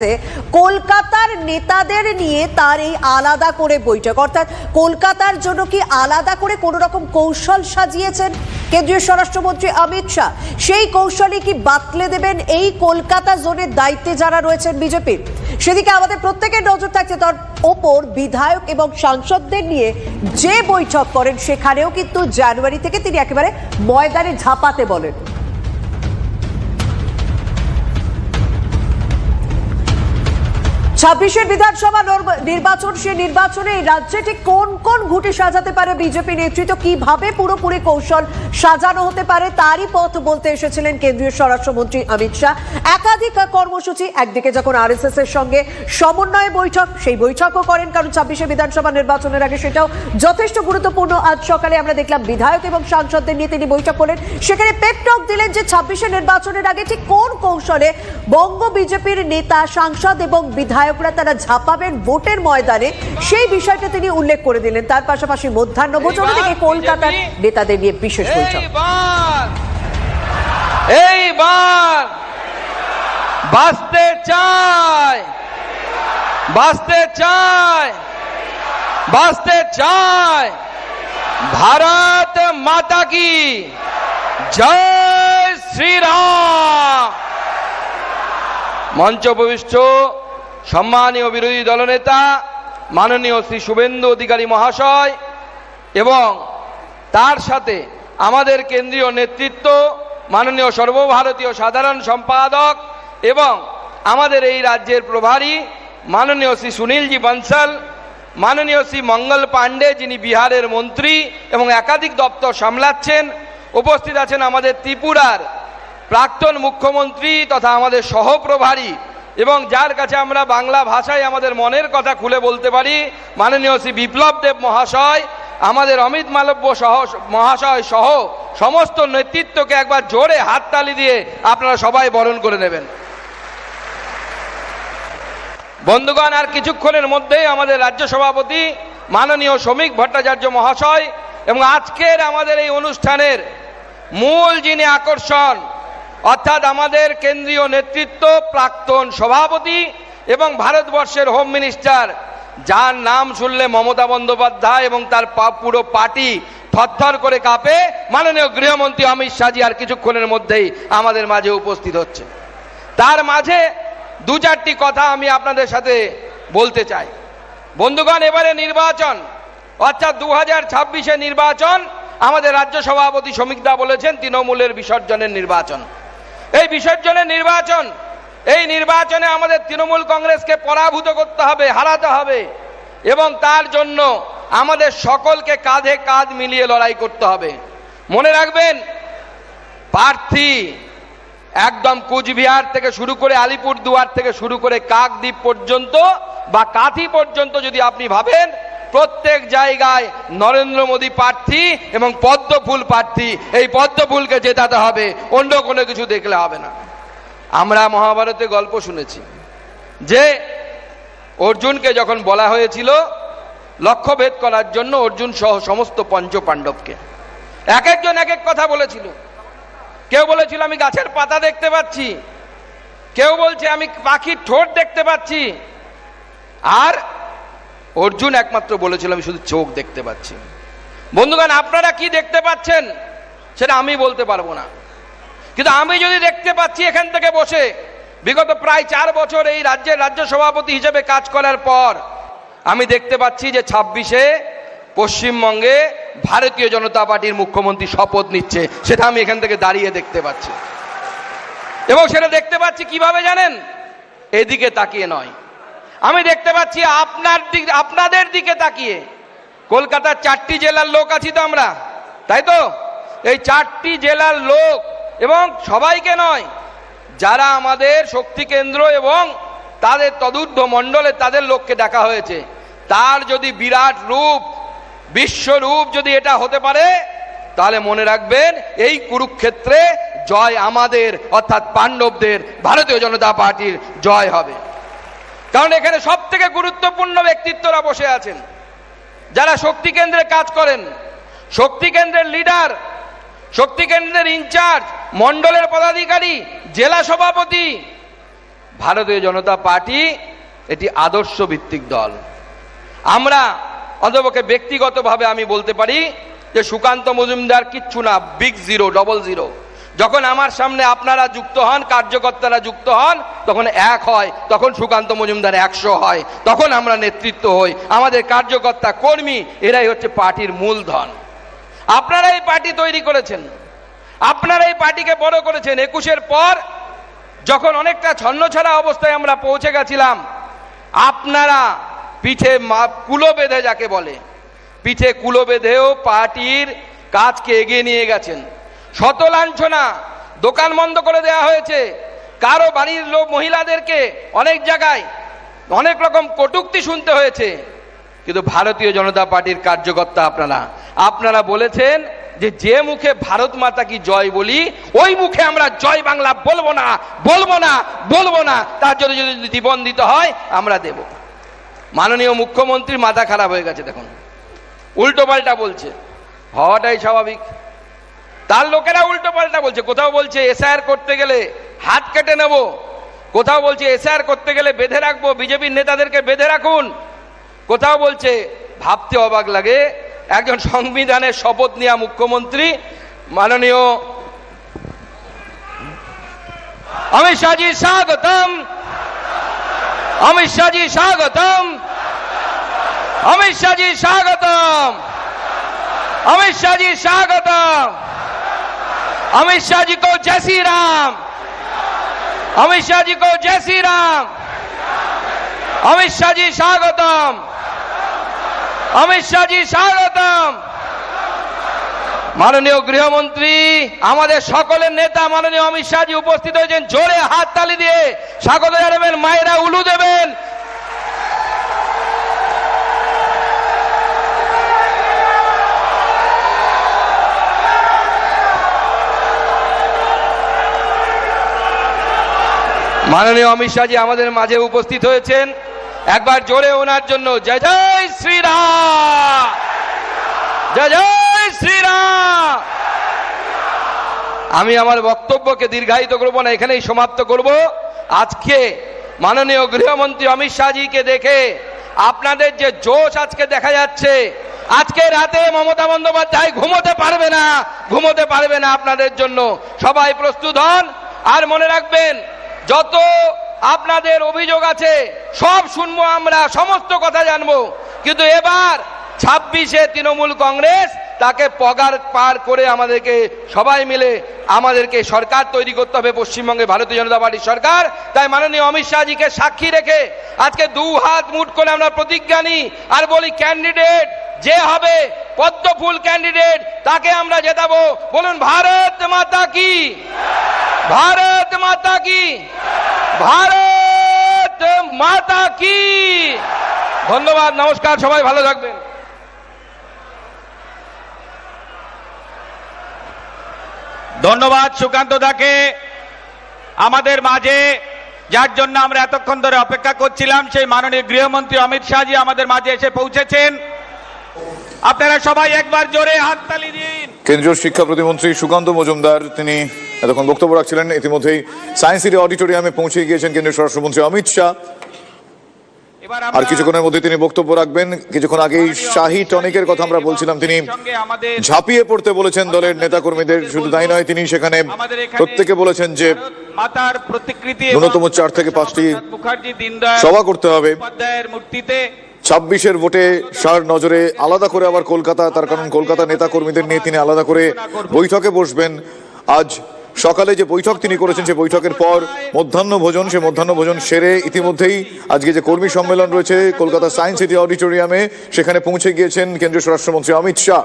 কলকাতার নেতাদের নিয়ে তার এই আলাদা করে বৈঠক, অর্থাৎ কলকাতার জন্য কি আলাদা করে কোন রকম কৌশল সাজিয়েছেন কেন্দ্রীয় স্বরাষ্ট্রমন্ত্রী অমিত শাহ? সেই কৌশলই কি বাতলে দেবেন এই কলকাতা জোনের দায়িত্বে যারা রয়েছেন বিজেপির? সেদিকে আমাদের প্রত্যেকের নজর থাকছে। তার ওপর বিধায়ক এবং সাংসদদের নিয়ে যে বৈঠক করেন সেখানেও কিন্তু জানুয়ারি থেকে তিনি একেবারে ময়দানে ঝাঁপাতে বলেন। 26-এর বিধানসভা নির্বাচন, সে নির্বাচনে এই রাজ্যে ঠিক কোন কোন ঘুঁটি সাজাতে পারে বিজেপি নেতৃত্ব, কিভাবে পুরোপুরি কৌশল সাজানো হতে পারে তারই পথ বলতে এসেছিলেন কেন্দ্রীয় স্বরাষ্ট্রমন্ত্রী অমিত শাহ। একাধিক কর্মসূচি, একদিকে যখন আরএসএস এর সঙ্গে সমন্বয় বৈঠক, সেই বৈঠকও করেন, কারণ 26-এর বিধানসভা নির্বাচনের আগে সেটাও যথেষ্ট গুরুত্বপূর্ণ। আজ সকালে আমরা দেখলাম বিধায়ক এবং সাংসদদের নিয়ে তিনি বৈঠক করলেন, সেখানে পেপটক দিলেন যে 26-এর নির্বাচনের আগে ঠিক কোন কৌশলে বঙ্গ বিজেপির নেতা, সাংসদ এবং বিধায়করা তারা ঝাঁপাবেন ভোটের ময়দানে, সেই বিষয়টা তিনি উল্লেখ করে দিলেন। তার পাশাপাশি মধ্যাহ্নভোজন থেকে কলকাতার নেতাদের নিয়ে বিশেষ বৈঠক। এইবার বাঁচতে চায়, বাঁচতে চায়, বাঁচতে চায়। ভারত মাতা কি জয় শ্রীরাম। মঞ্চ উপবিষ্ট সম্মানীয় বিরোধী দলনেতা মাননীয় শ্রী শুভেন্দু অধিকারী মহাশয় এবং তার সাথে আমাদের কেন্দ্রীয় নেতৃত্ব মাননীয় সর্বভারতীয় সাধারণ সম্পাদক এবং আমাদের এই রাজ্যের প্রভারী মাননীয় শ্রী সুনীলজি বনসল, মাননীয় শ্রী মঙ্গল পাণ্ডে যিনি বিহারের মন্ত্রী এবং একাধিক দপ্তর সামলাচ্ছেন, উপস্থিত আছেন আমাদের ত্রিপুরার প্রাক্তন মুখ্যমন্ত্রী তথা আমাদের সহপ্রভারী এবং যার কাছে আমরা বাংলা ভাষায় আমাদের মনের কথা খুলে বলতে পারি মাননীয় শ্রী বিপ্লব দেব মহাশয়, আমাদের অমিত মালব্য মহাশয় সহ সমস্ত নেতৃত্বকে একবার জোরে হাততালি দিয়ে আপনারা সবাই বরণ করে নেবেন। বন্ধুগণ, আর কিছুক্ষণের মধ্যেই আমাদের রাজ্য সভাপতি মাননীয় শ্রমিক ভট্টাচার্য মহাশয় এবং আজকের আমাদের এই অনুষ্ঠানের মূল যিনি আকর্ষণ অর্থাৎ আমাদের কেন্দ্রীয় নেতৃত্ব, প্রাক্তন সভাপতি এবং ভারতবর্ষের হোম মিনিস্টার, যার নাম শুনলে মমতা বন্দ্যোপাধ্যায় এবং তার পুরো পার্টি থরথর করে কাঁপে, মাননীয় গৃহমন্ত্রী অমিত শাহজি আর কিছুক্ষণের মধ্যেই আমাদের মাঝে উপস্থিত হচ্ছে। তার মাঝে দু চারটি কথা আমি আপনাদের সাথে বলতে চাই। বন্ধুগণ, এবারে নির্বাচন অর্থাৎ 2026-এ নির্বাচন, আমাদের রাজ্য সভাপতি শ্রমিকদা বলেছেন তৃণমূলের বিসর্জনের নির্বাচন। এই বিসর্জনের নির্বাচন, এই নির্বাচনে আমাদের তৃণমূল কংগ্রেসকে পরাভূত করতে হবে, হারাতে হবে এবং তার জন্য আমাদের সকলকে কাঁধে কাঁধ মিলিয়ে লড়াই করতে হবে। মনে রাখবেন, প্রার্থী একদম কুচবিহার থেকে শুরু করে আলিপুরদুয়ার থেকে শুরু করে কাকদ্বীপ পর্যন্ত বা কাঁথি পর্যন্ত যদি আপনি ভাবেন, প্রত্যেক জায়গায় নরেন্দ্র মোদী প্রার্থী এবং পদ্মফুল প্রার্থী। এই পদ্মফুলকে জেতাতে হবে, অন্য কোনো কিছু দেখলে হবে না। আমরা মহাভারতে গল্প শুনেছি যে অর্জুনকে যখন বলা হয়েছিল লক্ষ্যভেদ করার জন্য অর্জুন সহ সমস্ত পঞ্চ পাণ্ডবকে, এক একজন এক এক কথা বলেছিল। কেউ বলেছিল আমি গাছের পাতা দেখতে পাচ্ছি, কেউ বলছে আমি পাখির ঠোঁট দেখতে পাচ্ছি, আর অর্জুন একমাত্র বলেছিল আমি শুধু চোখ দেখতে পাচ্ছি। বন্ধুগণ, আপনারা কি দেখতে পাচ্ছেন সেটা আমি বলতে পারবো না, কিন্তু আমি যদি দেখতে পাচ্ছি এখান থেকে বসে বিগত প্রায় 4 বছর এই রাজ্যের রাজ্য সভাপতি হিসেবে কাজ করার পর আমি দেখতে পাচ্ছি যে 26-এ পশ্চিমবঙ্গে ভারতীয় জনতা পার্টির মুখ্যমন্ত্রী শপথ নিচ্ছে, সেটা আমি এখান থেকে দাঁড়িয়ে দেখতে পাচ্ছি। এবং সেটা দেখতে পাচ্ছি কিভাবে জানেন? এদিকে তাকিয়ে নয়, আমি দেখতে পাচ্ছি আপনাদের দিকে তাকিয়ে। কলকাতার 4টি জেলার লোক আছি তো আমরা, তাই তো? এই 4টি জেলার লোক এবং সবাইকে নয়, যারা আমাদের শক্তি কেন্দ্র এবং তাদের তদূর্ধ্ব মণ্ডলে তাদের লোককে ডাকা হয়েছে, তার যদি বিরাট রূপ, বিশ্বরূপ যদি এটা হতে পারে, তাহলে মনে রাখবেন এই কুরুক্ষেত্রে জয় আমাদের অর্থাৎ পাণ্ডবদের, ভারতীয় জনতা পার্টির জয় হবে। কারণ এখানে সব থেকে গুরুত্বপূর্ণ ব্যক্তিত্বরা বসে আছেন, যারা শক্তি কেন্দ্রে কাজ করেন, শক্তি কেন্দ্রের লিডার, শক্তি কেন্দ্রের ইনচার্জ, মণ্ডলের পদাধিকারী, জেলা সভাপতি, ভারতীয় জনতা পার্টি এটি আদর্শ ভিত্তিক দল। আমরা অন্তপক্ষে ব্যক্তিগতভাবে আমি বলতে পারি যে সুকান্ত মজুমদার কিচ্ছু না, বিগ জিরো, ডবল জিরো। যখন আমার সামনে আপনারা যুক্ত হন, কার্যকর্তারা যুক্ত হন, তখন এক হয়, তখন সুকান্ত মজুমদার 100 হয়, তখন আমরা নেতৃত্ব হই। আমাদের কার্যকর্তা কর্মী এরাই হচ্ছে পার্টির মূলধন। আপনারা এই পার্টি তৈরি করেছেন, আপনারা এই পার্টিকে বড় করেছেন। 21-এর পর যখন অনেকটা ছন্নছাড়া অবস্থায় আমরা পৌঁছে গেছিলাম, আপনারা পিঠে কুলো বেঁধে, যাকে বলে পিঠে কুলো বেঁধেও পার্টির কাজকে এগিয়ে নিয়ে গেছেন। শত লাঞ্ছনা, দোকান বন্ধ করে দেওয়া হয়েছে, কারো বাড়ির লোক মহিলাদেরকে অনেক জায়গায় অনেক রকম কটূক্তি শুনতে হয়েছে। কিন্তু ভারতীয় জনতা পার্টির কার্যকর্তা আপনারা বলেছেন যে যে মুখে ভারত মাতা কি জয় বলি, ওই মুখে আমরা জয় বাংলা বলবো না, বলবো না, বলবো না। তার জন্য যদি জীবন দিতে হয় আমরা দেব। মাননীয় মুখ্যমন্ত্রীর মাথা খারাপ হয়ে গেছে, দেখুন উল্টো পাল্টা বলছে, হওয়াটাই স্বাভাবিক। তার লোকেরা উল্টো পাল্টা বলছে। কোথাও বলছে এসআইআর করতে গেলে হাত কেটে নেব, কোথাও বলছে এসআইআর করতে গেলে বেঁধে রাখবো, বিজেপির নেতাদেরকে বেঁধে রাখুন। কোথাও বলছে, ভাবতে অবাক লাগে, একজন সংবিধানের শপথ নেওয়া মুখ্যমন্ত্রী মাননীয় অমিত শাহজি স্বাগতম, অমিত শাহজি স্বাগতম, অমিত শাহজি স্বাগতম, अमित शाह जी स्वागतम, अमित शाह जी को जय श्री राम, अमित शाह जी को जय श्री राम, अमित शाह जी स्वागतम, अमित शाह जी स्वागतम। মাননীয় গৃহমন্ত্রী, আমাদের সকলের নেতা মাননীয় অমিত শাহজি উপস্থিত হয়েছেন। জোরে হাততালি দিয়ে স্বাগত জানাবেন, মায়েরা উলু দেবেন। মাননীয় অমিত শাহজি আমাদের মাঝে উপস্থিত হয়েছেন। একবার জোরে ওনার জন্য জয় জয় শ্রীরাম, জয় জয় শ্রীরাম। আমি আমার বক্তব্যকে দীর্ঘায়িত করব না, এখানেই সমাপ্ত করব। আজকে মাননীয় গৃহমন্ত্রী অমিত শাহজিকে দেখে আপনাদের যে জোশ আজকে দেখা যাচ্ছে, আজকে রাতে মমতা বন্দ্যোপাধ্যায় ঘুমোতে পারবে না, ঘুমোতে পারবে না আপনাদের জন্য। সবাই প্রস্তুত হন। আর মনে রাখবেন, যত আপনাদের অভিযোগ আছে সব শুনবো আমরা, সমস্ত কথা জানবো। কিন্তু এবার 26-এ তৃণমূল কংগ্রেস তাকে পগার পার করে আমাদেরকে সবাই মিলে আমাদেরকে সরকার তৈরি করতে হবে, পশ্চিমবঙ্গে ভারতীয় জনতা পার্টির সরকার। তাই মাননীয় অমিত শাহজিকে সাক্ষী রেখে আজকে 2 হাত মুঠ করে আমরা প্রতিজ্ঞা নিই আর বলি, ক্যান্ডিডেট যে হবে পদ্ম ফুল ক্যান্ডিডেট, তাকে আমরা জেতাবো। বলুন ভারত মাতা কি, ভারত মাতা কি, ভারত মাতা কি। ধন্যবাদ, নমস্কার, সবাই ভালো থাকবেন। ধন্যবাদ সুকান্ত দাকে আমাদের মাঝে, যার জন্য আমরা এতক্ষণ ধরে অপেক্ষা করছিলাম। সেই মাননীয় গৃহমন্ত্রী অমিত শাহজি আমাদের মাঝে এসে পৌঁছেছেন। আপনারা সবাই একবার জোরে হাততালি দিন। কেন্দ্রীয় শিক্ষা প্রতিমন্ত্রী সুকান্ত মজুমদার তিনি এতক্ষণ বক্তব্য রাখছিলেন। ইতিমধ্যেই সায়েন্স সিটি অডিটোরিয়ামে পৌঁছে গিয়েছেন কেন্দ্রীয় স্বরাষ্ট্রমন্ত্রী অমিত শাহ। আর কিছুক্ষণের মধ্যে তিনি বক্তব্য রাখবেন। কিছুক্ষণ আগেই শাহী টনিকের কথা আমরা বলছিলাম, তিনি ঝাঁপিয়ে পড়তে বলেছেন দলের নেতাকর্মীদের। শুধু তাই নয়, তিনি সেখানে প্রত্যেকে বলেছেন যে মাতার প্রতিকৃতি ন্যূনতম 4 থেকে 5টি সভা করতে হবে। 26-এর ভোটে সার নজরে আলাদা করে আবার কলকাতা, তার কারণ কলকাতা নেতা কর্মীদের নিয়ে তিনি আলাদা করে বৈঠকে বসবেন। আজ সকালে যে বৈঠক তিনি করেছেন, সেই বৈঠকের পর মধ্যাহ্ন ভোজন, সে মধ্যাহ্ন ভোজন সেরে ইতিমধ্যেই আজকে যে কর্মী সম্মেলন রয়েছে কলকাতা সায়েন্স সিটি অডিটোরিয়ামে, সেখানে পৌঁছে গিয়েছেন কেন্দ্রীয় স্বরাষ্ট্রমন্ত্রী অমিত শাহ।